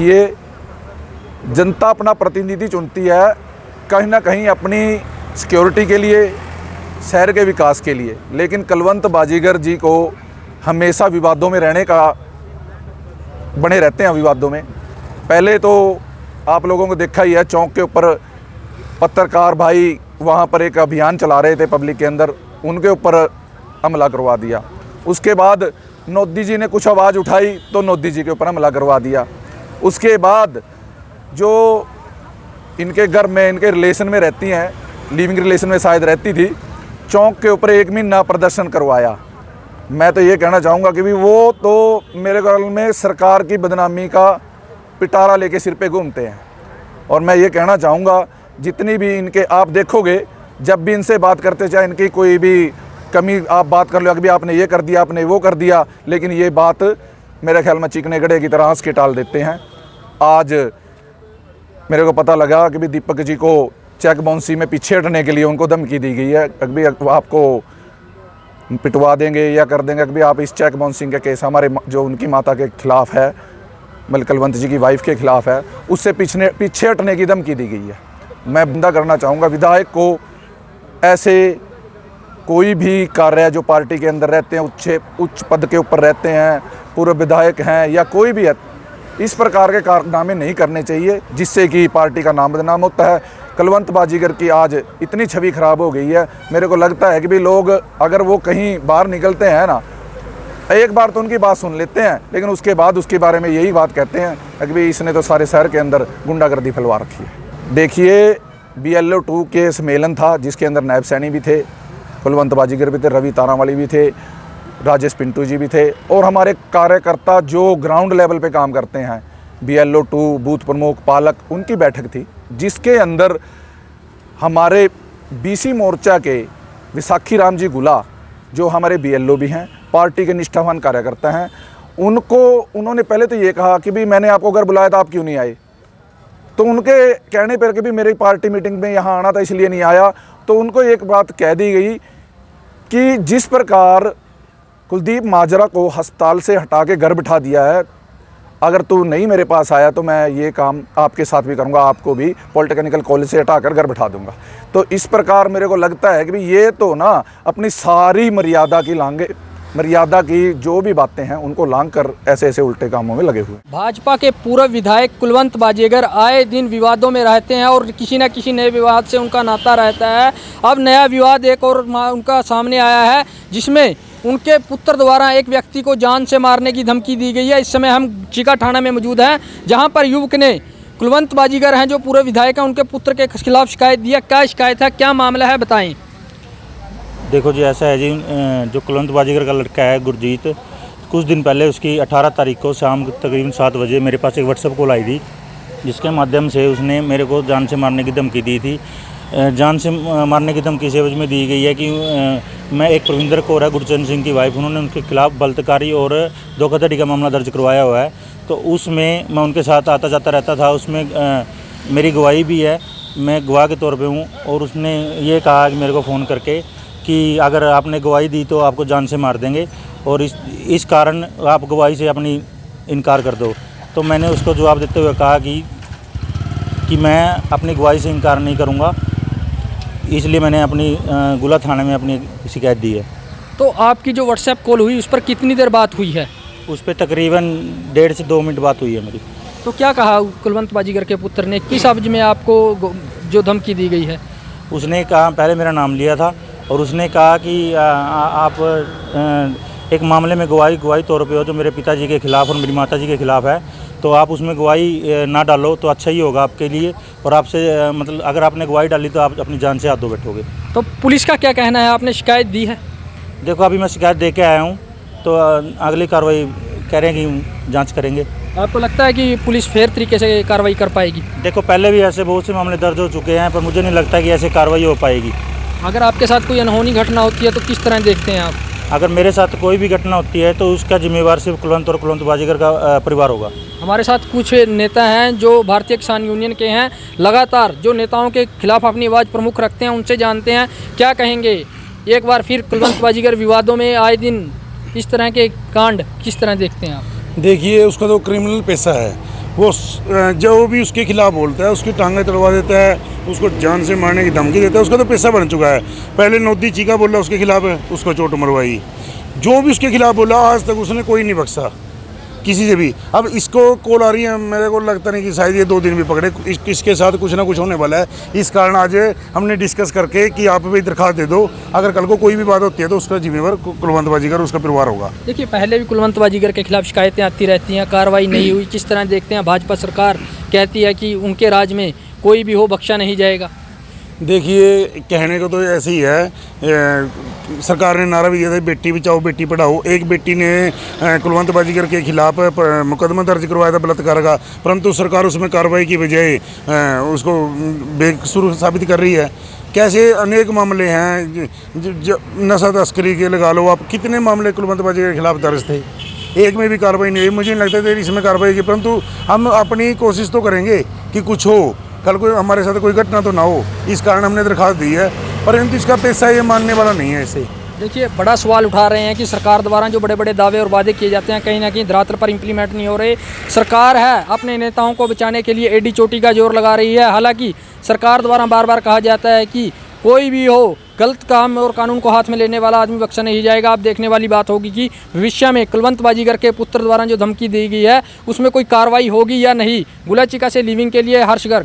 देखिए, जनता अपना प्रतिनिधि चुनती है कहीं ना कहीं अपनी सिक्योरिटी के लिए, शहर के विकास के लिए, लेकिन कुलवंत बाजीगर जी को हमेशा विवादों में रहने का बने रहते हैं विवादों में। पहले तो आप लोगों को देखा ही है, चौक के ऊपर पत्रकार भाई वहाँ पर एक अभियान चला रहे थे पब्लिक के अंदर, उनके ऊपर हमला करवा दिया। उसके बाद मोदी जी ने कुछ आवाज़ उठाई तो मोदी जी के ऊपर हमला करवा दिया। उसके बाद जो इनके घर में, इनके रिलेशन में रहती हैं, लिविंग रिलेशन में शायद रहती थी, चौक के ऊपर 1 महीना प्रदर्शन करवाया। मैं तो ये कहना चाहूँगा कि भी वो तो मेरे ख्याल में सरकार की बदनामी का पिटारा लेके सिर पे घूमते हैं। और मैं ये कहना चाहूँगा, जितनी भी इनके आप देखोगे, जब भी इनसे बात करते, चाहे इनकी कोई भी कमी आप बात कर लो कि भी आपने ये कर दिया, आपने वो कर दिया, लेकिन ये बात मेरे ख्याल में चिकने गड़े की तरह हंस के टाल देते हैं। आज मेरे को पता लगा कि भी दीपक जी को चेक बाउंसी में पीछे हटने के लिए उनको धमकी दी गई है कि भी आपको पिटवा देंगे या कर देंगे कि भी आप इस चेक बाउंसिंग के केस हमारे जो उनकी माता के खिलाफ है, मतलब कुलवंत जी की वाइफ के खिलाफ है, उससे पीछे हटने की धमकी दी गई है। मैं बंदा करना चाहूँगा विधायक को, ऐसे कोई भी कार्य जो पार्टी के अंदर रहते हैं, उच्च पद के ऊपर रहते हैं, पूर्व विधायक हैं या कोई भी है, इस प्रकार के कारनामे नहीं करने चाहिए जिससे कि पार्टी का नाम बदनाम होता है। कुलवंत बाजीगर की आज इतनी छवि खराब हो गई है, मेरे को लगता है कि भी लोग अगर वो कहीं बाहर निकलते हैं ना, एक बार तो उनकी बात सुन लेते हैं, लेकिन उसके बाद उसके बारे में यही बात कहते हैं कि भाई इसने तो सारे शहर के अंदर गुंडागर्दी फैलवा रखी है। देखिए, BLO 2 के सम्मेलन था जिसके अंदर नायब सैनी भी थे, कुलवंत बाजीगर भी थे, रवि तारावाली भी थे, राजेश पिंटू जी भी थे, और हमारे कार्यकर्ता जो ग्राउंड लेवल पे काम करते हैं, BLO 2 बूथ प्रमुख, पालक, उनकी बैठक थी जिसके अंदर हमारे BC मोर्चा के विसाखी राम जी गुला, जो हमारे BLO भी हैं, पार्टी के निष्ठावान कार्यकर्ता हैं, उन्होंने पहले तो ये कहा कि भी मैंने आपको अगर बुलाया था आप क्यों नहीं आए। तो उनके कहने पर कि भी मेरी पार्टी मीटिंग में यहाँ आना था इसलिए नहीं आया। तो उनको एक बात कह दी गई कि जिस प्रकार कुलदीप माजरा को अस्पताल से हटा के घर बिठा दिया है, अगर तू नहीं मेरे पास आया तो मैं ये काम आपके साथ भी करूँगा, आपको भी पॉलिटेक्निकल कॉलेज से हटाकर घर बिठा दूँगा। तो इस प्रकार मेरे को लगता है कि भाई ये तो ना अपनी सारी मर्यादा की जो भी बातें हैं उनको लांघ कर ऐसे उल्टे कामों में लगे हुए। भाजपा के पूर्व विधायक कुलवंत बाजीगर आए दिन विवादों में रहते हैं और किसी न किसी नए विवाद से उनका नाता रहता है। अब नया विवाद एक और उनका सामने आया है जिसमें उनके पुत्र द्वारा एक व्यक्ति को जान से मारने की धमकी दी गई है। इस समय हम चिका थाना में मौजूद हैं जहां पर युवक ने, कुलवंत बाजीगर हैं जो पूर्व विधायक हैं, उनके पुत्र के खिलाफ शिकायत दिया। क्या शिकायत है, क्या मामला है, बताएं। देखो जी, ऐसा है जी, जो कुलवंत बाजीगर का लड़का है गुरजीत, कुछ दिन पहले उसकी 18 तारीख को शाम तकरीबन 7 बजे मेरे पास एक व्हाट्सएप कॉल आई थी जिसके माध्यम से उसने मेरे को जान से मारने की धमकी दी थी। जान से मारने की धमकी से में दी गई है कि मैं एक प्रविंदर कौर है, गुरचरण सिंह की वाइफ, उन्होंने उनके खिलाफ बलात्कारी और धोखाधड़ी का मामला दर्ज करवाया हुआ है। तो उसमें मैं उनके साथ आता जाता रहता था, उसमें मेरी गवाही भी है, मैं गवाह के तौर पे हूँ। और उसने ये कहा कि मेरे को फ़ोन करके कि अगर आपने गवाही दी तो आपको जान से मार देंगे और इस कारण आप गवाही से अपनी इनकार कर दो। तो मैंने उसको जवाब देते हुए कहा कि मैं अपनी गवाही से इनकार नहीं करूँगा, इसलिए मैंने अपनी गुला थाने में अपनी शिकायत दी है। तो आपकी जो व्हाट्सएप कॉल हुई उस पर कितनी देर बात हुई है? उस पर तकरीबन 1.5 से 2 मिनट बात हुई है मेरी। तो क्या कहा कुलवंत बाजीगर के पुत्र ने, किस अवज में आपको जो धमकी दी गई है? उसने कहा, पहले मेरा नाम लिया था और उसने कहा कि आप एक मामले में गवाही तौर पे हो जो मेरे पिताजी के खिलाफ़ और मेरी माताजी के खिलाफ़ है, तो आप उसमें गवाही ना डालो तो अच्छा ही होगा आपके लिए, और आपसे मतलब अगर आपने गवाही डाली तो आप अपनी जान से हाथ धो बैठोगे। तो पुलिस का क्या कहना है, आपने शिकायत दी है? देखो, अभी मैं शिकायत दे के आया हूँ, तो अगली कार्रवाई कह रहे हैं कि जांच करेंगे। आपको लगता है कि पुलिस फेयर तरीके से कार्रवाई कर पाएगी? देखो, पहले भी ऐसे बहुत से मामले दर्ज हो चुके हैं, पर मुझे नहीं लगता कि ऐसे कार्रवाई हो पाएगी। अगर आपके साथ कोई अनहोनी घटना होती है तो किस तरह देखते हैं आप? अगर मेरे साथ कोई भी घटना होती है तो उसका जिम्मेवार सिर्फ कुलवंत और कुलवंत बाजीगर का परिवार होगा। हमारे साथ कुछ नेता हैं जो भारतीय किसान यूनियन के हैं, लगातार जो नेताओं के खिलाफ अपनी आवाज़ प्रमुख रखते हैं, उनसे जानते हैं क्या कहेंगे। एक बार फिर कुलवंत बाजीगर विवादों में आए दिन इस तरह के कांड किस तरह देखते हैं आप? देखिए, उसका तो क्रिमिनल पेशा है, वो जो भी उसके खिलाफ बोलता है उसकी टांगें तड़वा देता है, उसको जान से मारने की धमकी देता है। उसका तो पैसा बन चुका है। पहले नोदी चीका बोला उसके खिलाफ है, उसको चोट मरवाई। जो भी उसके खिलाफ बोला आज तक उसने कोई नहीं बख्शा किसी से भी। अब इसको कॉल आ रही है, मेरे को लगता नहीं कि शायद ये 2 दिन भी पकड़े। इसके साथ कुछ ना कुछ होने वाला है। इस कारण आज हमने डिस्कस करके कि आप भी दरखास्त दे दो, अगर कल को कोई भी बात होती है तो उसका जिम्मेवार कुलवंत बाजीगर उसका परिवार होगा। देखिए, पहले भी कुलवंत बाजीगर के खिलाफ शिकायतें आती रहती हैं, कार्रवाई नहीं हुई। किस तरह देखते हैं, भाजपा सरकार कहती है कि उनके राज में कोई भी हो बख्शा नहीं जाएगा। देखिए, कहने को तो ऐसे ही है, सरकार ने नारा भी दिया था बेटी बचाओ बेटी पढ़ाओ। एक बेटी ने कुलवंत बाजीगर के खिलाफ मुकदमा दर्ज करवाया था बलात्कार का, परंतु सरकार उसमें कार्रवाई की बजाय उसको बेकसूर साबित कर रही है। कैसे अनेक मामले हैं, नशा तस्करी के लगा लो आप, कितने मामले कुलवंत बाजीगर के खिलाफ दर्ज थे, एक में भी कार्रवाई नहीं हुई। मुझे नहीं लगता था इसमें कार्रवाई की, परंतु हम अपनी कोशिश तो करेंगे कि कुछ हो, कल को हमारे साथ कोई घटना तो ना हो। इस कारण हमने दरखास्त दी है, परंतु इसका पैसा ये मानने वाला नहीं है। इसे देखिए, बड़ा सवाल उठा रहे हैं कि सरकार द्वारा जो बड़े बड़े दावे और वादे किए जाते हैं कहीं ना कहीं धरातल पर इम्प्लीमेंट नहीं हो रहे। सरकार है अपने नेताओं को बचाने के लिए एडी चोटी का जोर लगा रही है। हालांकि सरकार द्वारा बार बार कहा जाता है कि कोई भी हो गलत काम और कानून को हाथ में लेने वाला आदमी बख्शा नहीं जाएगा। अब देखने वाली बात होगी कि भविष्य में कुलवंत बाजीगर के पुत्र द्वारा जो धमकी दी गई है उसमें कोई कार्रवाई होगी या नहीं। गुलाचिका से लिविंग के लिए हर्ष गर्ग।